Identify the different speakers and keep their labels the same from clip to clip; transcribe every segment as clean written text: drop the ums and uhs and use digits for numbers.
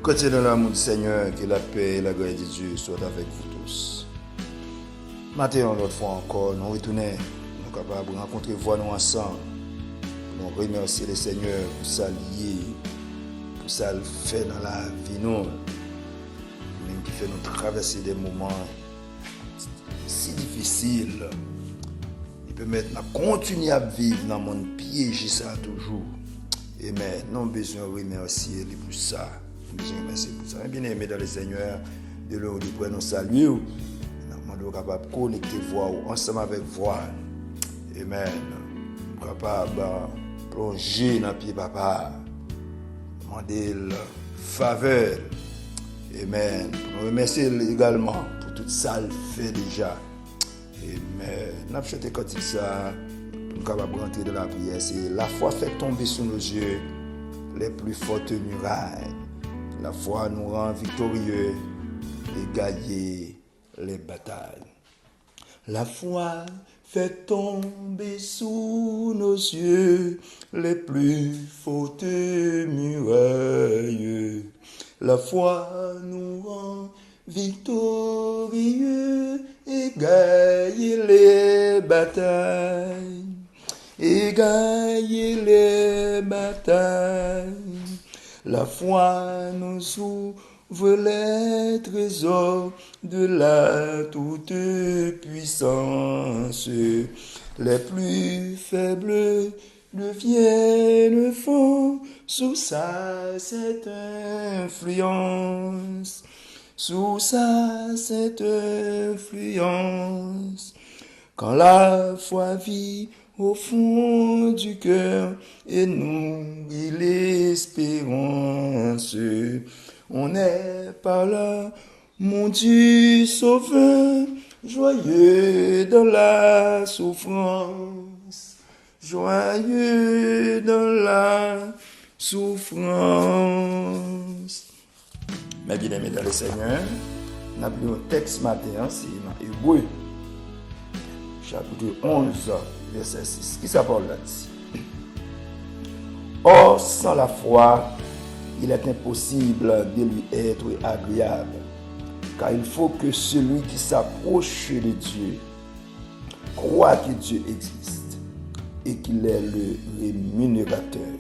Speaker 1: Côté de l'amour du Seigneur, que la paix et la grâce de Dieu soient avec vous tous. Maintenant, une autre fois encore, nous retournons, nous sommes capables de rencontrer voix nous ensemble. Nous remercions le Seigneur pour ça lié, pour ça le fait dans la vie nous, même qui fait nous traverser des moments si difficiles. Il permet de continuer à vivre dans le monde piégé ça toujours. Amen. Nous avons besoin de remercier lui pour ça. Nous avons besoin de remercier pour ça. Bien aimé dans le Seigneur, de l'eau de nous saluer. Nous sommes capables de connecter voix ensemble avec voix. Amen. Nous sommes capables de plonger dans le pied papa. Demander la faveur. Amen. Nous remercions également pour tout ça qu'il fait déjà. Amen. Nous avons chanté quand il ça. Nous sommes capables de rentrer dans la prière. C'est la foi fait tomber sur nos yeux les plus fortes murailles. La foi nous rend victorieux et gagner les batailles. La foi fait tomber sous nos yeux les plus fortes murailles. La foi nous rend victorieux et gagner les batailles. Et gagner les batailles. La foi nous ouvre les trésors de la toute-puissance. Les plus faibles deviennent forts sous cette influence. Sous cette influence. Quand la foi vit au fond du cœur et nourrit l'espérance. On est par là, mon Dieu sauveur, joyeux dans la souffrance, joyeux dans la souffrance. Mes bien-aimés dans le Seigneur, nous avons un texte matin, c'est dans Hébreux, chapitre 11. Verset 6. Qui s'appelle là-dessus? Or, sans la foi, il est impossible de lui être agréable, car il faut que celui qui s'approche de Dieu croit que Dieu existe et qu'il est le rémunérateur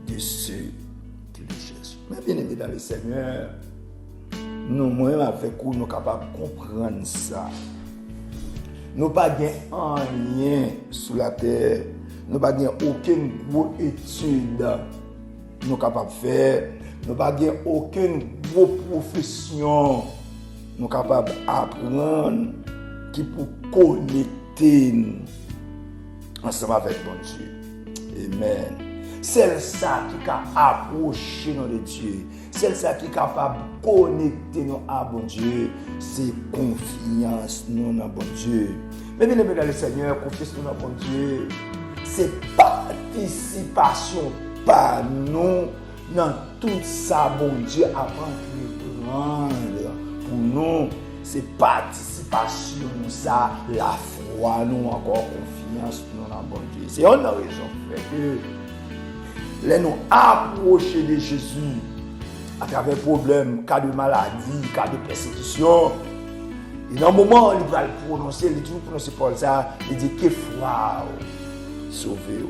Speaker 1: de ceux qui le cherchent. Mais bien aimé dans le Seigneur, nous-mêmes avec vous, nous sommes capables de comprendre ça. Nous n'avons pas rien sur la terre. Nous n'avons pas aucune étude nous sommes capables de faire. Nous n'avons pas aucune profession nous sommes capables d'apprendre qui pour connecter nous ensemble avec bon Dieu. Amen. C'est ça qui est approché de Dieu. C'est ça qui est capable de connecter nous à bon Dieu. C'est confiance nous dans bon Dieu. Mais bien aimé dans le Seigneur, confiance nous dans bon Dieu. C'est participation par nous dans tout ça, bon Dieu, avant de prendre. Pour nous, c'est participation nous ça, la foi nous encore confiance nous dans bon Dieu. C'est une raison fait que les nous approcher de Jésus à travers problèmes, cas de maladie, cas de persécution. Et dans le moment où il va le prononcer, il dit prononcer Paul ça, il dit que foi sauver.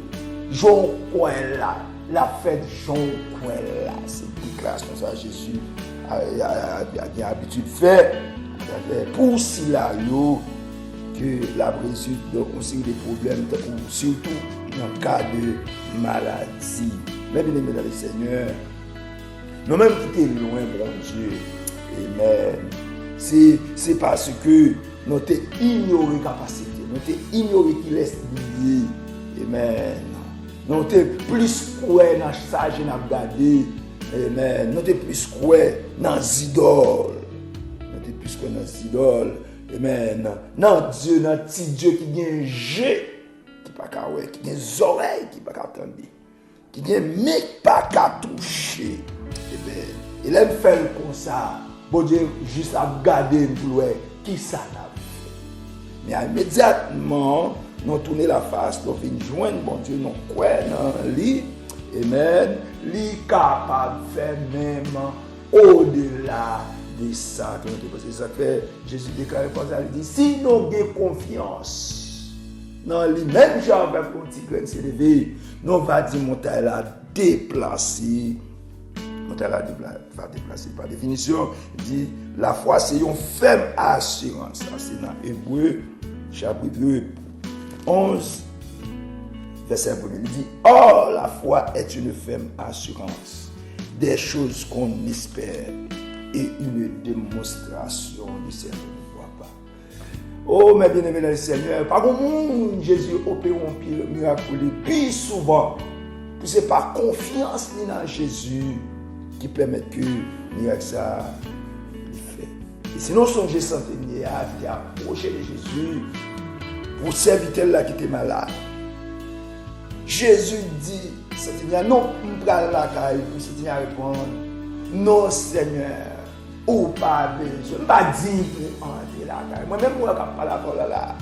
Speaker 1: Jean Coel là, la fête Jean Coel là, c'est une classe comme ça Jésus a l'habitude de faire pour cela que la résulte de conseiller des problèmes, surtout dans le cas de maladie. Mais bien aimé dans le Seigneur, nous-mêmes qui sommes loin, bon Dieu, amen. C'est parce que nous avons ignoré la capacité, nous avons ignoré qu'il est lié, amen. Nous avons plus croire dans ça que nous avons regardé, amen. Nous avons plus croire dans les idoles, nous avons plus croire dans les idoles, amen. Dans Dieu, dans petit Dieu qui vient jet. Pas qu'à ouais, qui a des oreilles qui pas qu'à entendre, qui a des mains pas qu'à toucher. Et bien, il aime faire comme ça. Bon Dieu, juste à regarder pour voir qui ça n'a fait. Mais immédiatement, nous tournons la face, nous venons joindre bon Dieu, nous croyons dans lui. Amen. Lui capable de faire même au-delà de ça. C'est ça que Jésus déclare comme ça, il dit, si nous avons confiance dans lui-même, genre, pour un petit grain s'élever, nous va dire, montagne la déplacer. Montagne la déplacer. Par définition, il dit, la foi, c'est une ferme assurance. Ça, c'est dans Hébreu, chapitre 11, verset 1. Il dit, or, la foi est une ferme assurance des choses qu'on espère et une démonstration de celles qu'on ne voit pas. Oh, mes bien-aimés dans le Seigneur, par contre, Jésus opère un miracle plus souvent. Puis c'est par confiance dans Jésus qui permet que le miracle ça fait. Et sinon, songez centenier qui a approché de Jésus pour serviteur là qui était malade. Jésus dit, centenier, non, on prend la caille pour centenier répondre, non, Seigneur. Ou pas besoin. Je ne pas dire pour entrer là. Moi-même, je ne parle pas la parole là.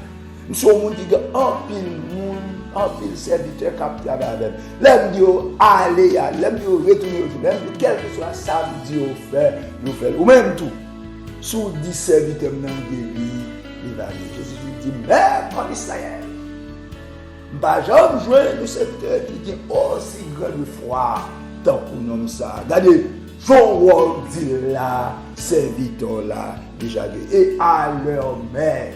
Speaker 1: Je suis un monde qui a un pile serviteur qui a travaillé avec. L'aime dire aller, l'aime dire retourner, l'aime dire quel que soit ça, dit au fait, ou même tout. Sous 10 serviteurs dans guéri, il va dire. Jésus dit, mais en Israël, je ne vais jamais jouer le serviteur qui dit aussi grande foi tant pour nous ça. Regardez. Son rôle dit là, serviteur là, déjà guéri. Et à l'heure même,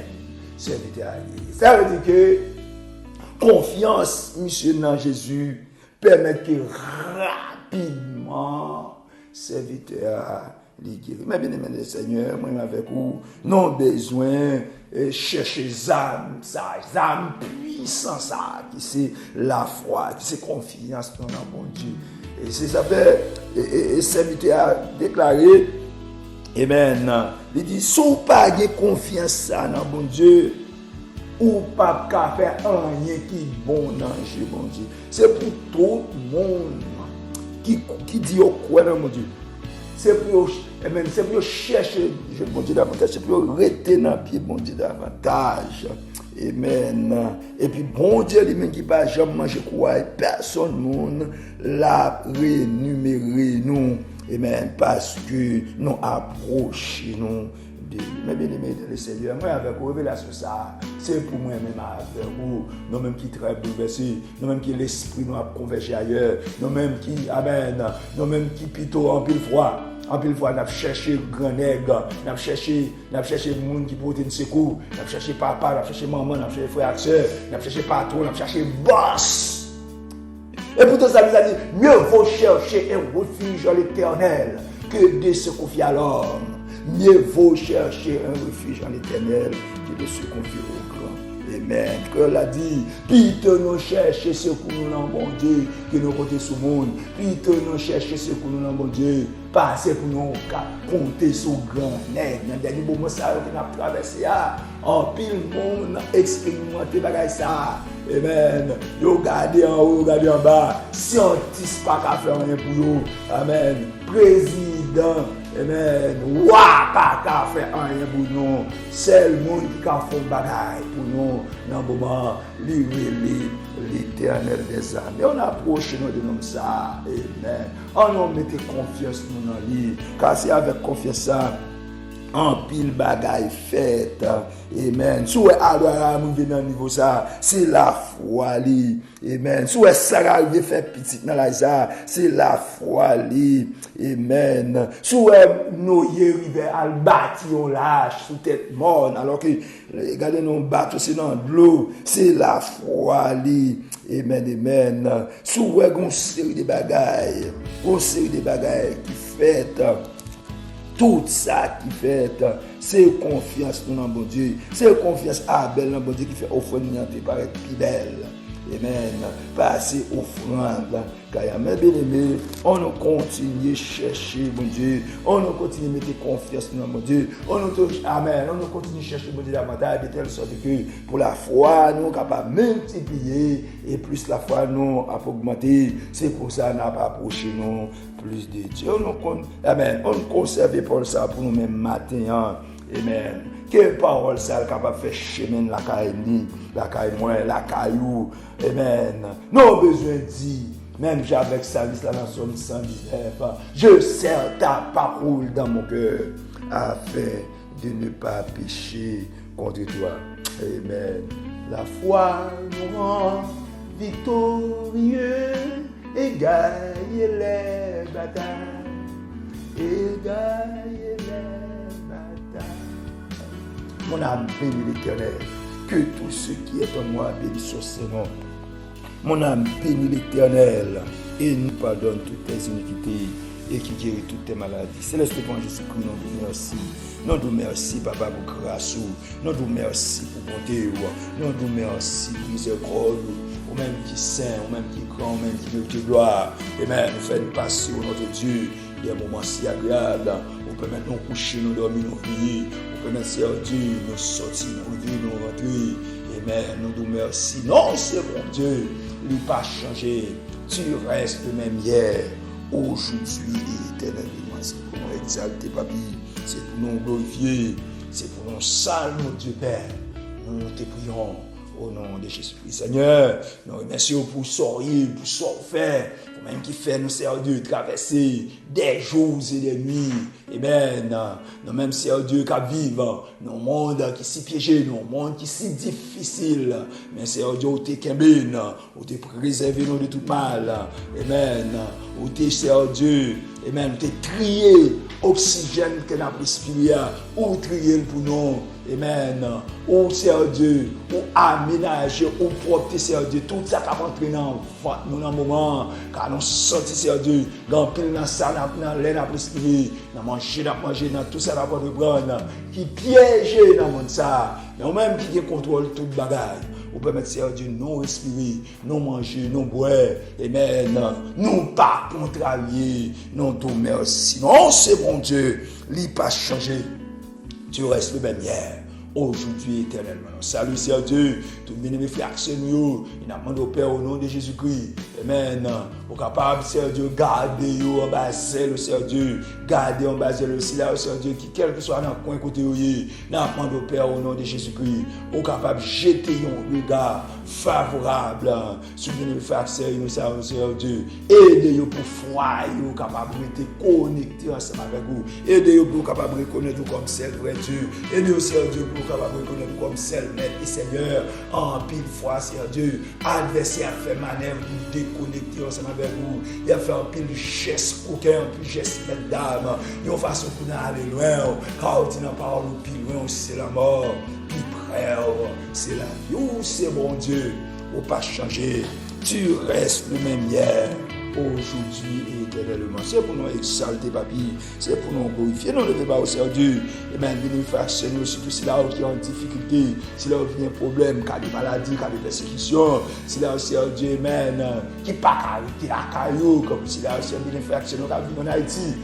Speaker 1: serviteur guéri. Ça veut dire que confiance, monsieur, dans Jésus, permet que rapidement, serviteur guéri. Mais bien aimé le Seigneur, moi avec vous, non besoin de chercher âme, ça, âme puissant, ça, qui c'est la foi, qui c'est confiance dans le bon Dieu. Et c'est ça fait, et serviteur a déclaré, amen, il dit, si vous n'avez pas confiance dans bon Dieu, ou pas qu'à faire rien qui est bon dans bon Dieu. C'est pour tout le monde qui dit au quoi dans mon Dieu. C'est pour chercher bon Dieu davantage, c'est pour rester dans le pied bon Dieu davantage. Amen. Et puis bon Dieu lui-même qui va jamais manger quoi, personne monde l'a rémunéré nous. Amen. Parce que nous approchons de mes bien-aimés dans le Seigneur. Moi avec vous révélation ça, c'est pour moi-même avec vous. Nous-mêmes qui très bouleversés, nous-mêmes qui l'esprit nous a convergé ailleurs, nous-mêmes qui, amen, nous-mêmes qui plutôt en pile fois. En pile fois, nous avons cherché grand nègre, nous avons cherché les gens qui portent une secours, nous avons cherché papa, nous avons cherché maman, nous avons cherché frère et soeur, nous avons cherché patron, nous avons cherché boss. Et pourtant, ça nous a dit, mieux vaut chercher un refuge à l'Éternel que de se confier à l'homme. Mieux vaut chercher un refuge en l'Éternel que de se confier au grand. Amen. Que l'a dit, plutôt nous chercher ce que nous avons, bon Dieu, que nous comptons sur le monde. Plutôt nous chercher ce que nous avons, bon Dieu, passer pour nous compter sur le grand nègre. Dans le dernier moment, ça que nous avons traversé, en pile monde expérimenté bagay ça. Amen. Yo regardez en haut, regardez en bas. Scientiste pas qu'à faire rien pour nous. Amen. Président. Amen. Ouah, pas qu'à faire rien pour nous. C'est le monde qui a fait bagay pour nous. Dans le moment, l'Éternel des âmes. Et on approche nous de nous ça. Amen. On nous mette confiance nous dans lui. Car c'est avec confiance ça. En pile bagaille faite. Amen. Si vous arrivez dans le niveau ça, c'est la foi li. Amen. Si vous arrivez à faire petit dans la ça, c'est la foi li. Amen. Si vous arrivez à bâtir on lâche sous tête morte alors que regardez nous battre c'est dans l'eau, c'est la foi li. Amen. Amen. Si vous avez une série de bagailles, qui fait tout ça qui fait, c'est confiance dans bon Dieu. C'est confiance à Abel dans bon Dieu qui fait offrande qui paraît plus belle. Amen. Passer offrande. Car mes bien-aimés, on nous continue à chercher bon Dieu. On nous continue à mettre confiance dans mon Dieu. Amen. On nous continue à chercher bon Dieu davantage de telle sorte que pour la foi, nous sommes capables de multiplier et plus la foi nous a augmenté. C'est pour ça qu'on n'a pas approché nous plus de Dieu. Amen. On conserve pour ça pour nous-mêmes matin. Amen. Quelle parole ça est capable de faire chemin la caille moi, la caillou. Amen. Nous avons besoin de dire Même j'avais service là dans Somme 119. Je serre ta parole dans mon cœur afin de ne pas pécher contre toi. Amen. La foi nous rend victorieux et gagne les batailles. Et gagne les batailles. Mon âme bénit l'Éternel. Que tout ce qui est en moi bénisse son nom. Mon âme bénit l'Éternel et nous pardonne toutes tes iniquités et qui guérit toutes tes maladies. Céleste Père Jésus-Christ, nous vous merci. Nous vous merci, Papa, pour grâce. Nous vous merci pour bonté. Nous vous merci pour miséricorde. Ou même qui est saint, ou même qui est grand, ou même qui mérite gloire. Amen. Nous faisons passer au notre Dieu des moments si agréables. Nous permettons nous coucher, nous dormir, nous prier. Nous permettons, Seigneur Dieu, nous sortir, nous vivre, nous rentrer. Amen. Nous vous merci. Non, c'est bon Dieu. Il n'a pas changé. Tu restes le même hier, aujourd'hui et éternellement. C'est pour nous exalter, Papi. C'est pour nous glorifier. C'est pour nous saluer, Dieu Père. Nous te prions au nom de Jésus-Christ. Seigneur, nous remercions pour sourire, pour sortir, pour même qui fait nous servir Dieu, traverser des jours et des nuits. Amen. Nous même servir Dieu qui vivre dans un monde qui est si piégé, dans un monde qui est si difficile. Mais servir Dieu, où tu es qu'un où tu es préservé nous de tout mal. Amen. Où tu es servir Dieu. Amen. Où tu es trié oxygène que nous avons respiré. Où trié pour nous. Amen. Où Seigneur Dieu, où aménager, où propter Seigneur Dieu, tout ça qui a rentré dans nous dans le moment, car nous sortis Seigneur Dieu, dans pile dans ça, dans l'air, dans respirer, dans manger, dans tout ça, dans de prendre, qui piège dans le monde ça, mais même qui contrôle toute bagaille. Vous permettez Seigneur Dieu, nous respirer, nous manger, nous boire, amen, nous pas contrarier, nous te merci. Non, c'est bon Dieu, il n'a pas changé. Tu restes le même hier, aujourd'hui, éternellement. Salut, Seigneur Dieu, tout le bien fait action, il a demandé au Père au nom de Jésus-Christ. Amen. Pour capable, Seigneur Dieu, garder en bas, Seigneur Dieu, garder en bas, le Seigneur Dieu, qui quel que soit dans le coin côté, il a demandé au Père au nom de Jésus-Christ. Pour capable jeter un regard favorable sur le bien fait action, Seigneur Dieu. Aidez-vous pour foi, capable de connecter ensemble avec vous. Aidez-vous pour capable de reconnaître comme celle vrai Dieu. Aidez-vous, Seigneur Dieu, pour capable de reconnaître comme celle maître et Seigneur. En pile fois, Seigneur Dieu, adversaire fait manœuvre pour déconnecter ensemble avec vous. Il a fait un pile geste coquin, un pile geste d'âme. Il a façon qu'on a allé loin. Car il n'a pas le plus loin, c'est la mort. Plus près, c'est la vie. C'est bon Dieu, pour pas changer. Tu restes le même hier, aujourd'hui et éternellement. C'est pour nous exalter, Papi. C'est pour nous glorifier. Nous ne devons pas au Seigneur Dieu. Et même, nous faire nous surtout si là où il y a une difficulté, si là où il y a un problème, qu'il y a des maladies, qu'il y a des persécutions, si là où Seigneur Dieu, amen, qui n'a pas arrêté la caillou, comme si là où Seigneur Dieu, faire nous qui en Haïti,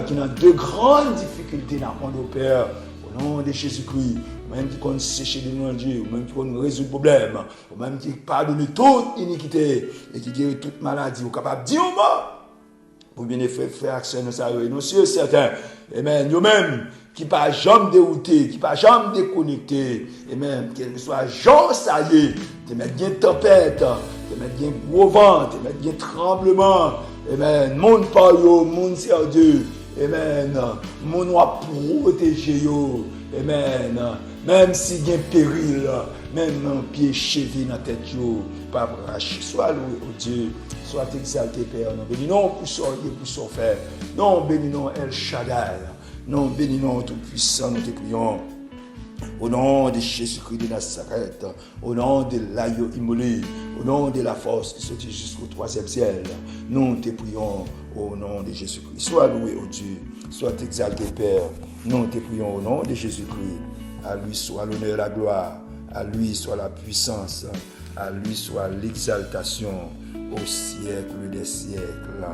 Speaker 1: qui ont de grandes difficultés dans le monde au Père. Au nom de Jésus-Christ, même qui compte sécher de nous en Dieu, même qui compte résoudre le problème, même qui pardonne toute iniquité et qui guérit toute maladie, ou capable de dire au mort, pour bien faire action dans sa vie. Nous sommes certains, amen, nous-mêmes, qui pas jamais dérouté, qui pas jamais déconnecté, et même, quel que soit genre ça y est, te mettre bien tempête, te mettre bien gros vent, te mettre bien tremblement, amen, monde par yo, monde sur Dieu. Amen. Mon doit protéger yo. Amen. Même s'il y a un péril, même un pied cheville dans la tête, pas bracher. Sois loué au Dieu. Sois exalté, Père. Nous bénissons pour ça, pour ça faire. Nous bénissons El Shaddai. Nous bénissons Tout-Puissant. Nous te prions. Au nom de Jésus-Christ de Nazareth, au nom de l'agneau immolé, au nom de la force qui sortit jusqu'au troisième ciel, nous te prions au nom de Jésus-Christ. Sois loué, ô Dieu, sois exalté, Père. Nous te prions au nom de Jésus-Christ. À lui soit l'honneur et la gloire, à lui soit la puissance, à lui soit l'exaltation au siècle des siècles.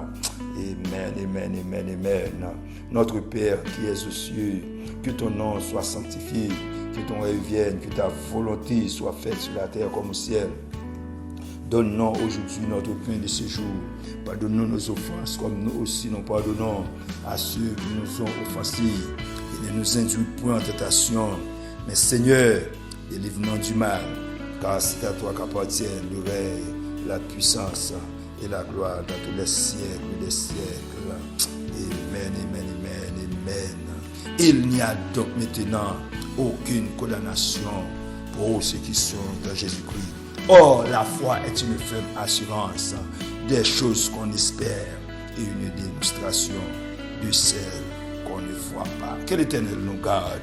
Speaker 1: Amen, amen, amen, amen. Notre Père qui es aux cieux, que ton nom soit sanctifié, que ton règne vienne, que ta volonté soit faite sur la terre comme au ciel. Donne-nous aujourd'hui notre pain de ce jour. Pardonne-nous nos offenses, comme nous aussi nous pardonnons à ceux qui nous ont offensés. Et ne nous induis point en tentation, mais Seigneur, délivre-nous du mal, car c'est à toi qu'appartiennent le règne, la puissance et la gloire dans tous les siècles des siècles. Amen, amen, amen, amen. Il n'y a donc maintenant aucune condamnation pour ceux qui sont dans Jésus-Christ. Or, la foi est une ferme assurance des choses qu'on espère et une démonstration de celles qu'on ne voit pas. Que l'Éternel nous garde,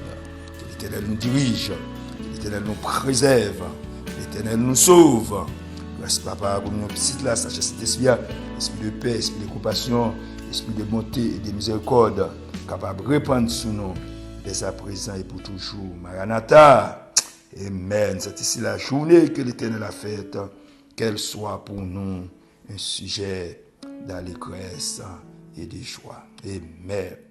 Speaker 1: que l'Éternel nous dirige, que l'Éternel nous préserve, que l'Éternel nous sauve. Merci Papa pour nous petite là, sagesse d'esprit, esprit de paix, esprit de compassion, esprit de bonté et de miséricorde, capable de répandre sur nous dès à présent et pour toujours. Maranatha. Amen. C'est ici la journée que l'Éternel a faite, qu'elle soit pour nous un sujet d'allégresse et de joie. Amen.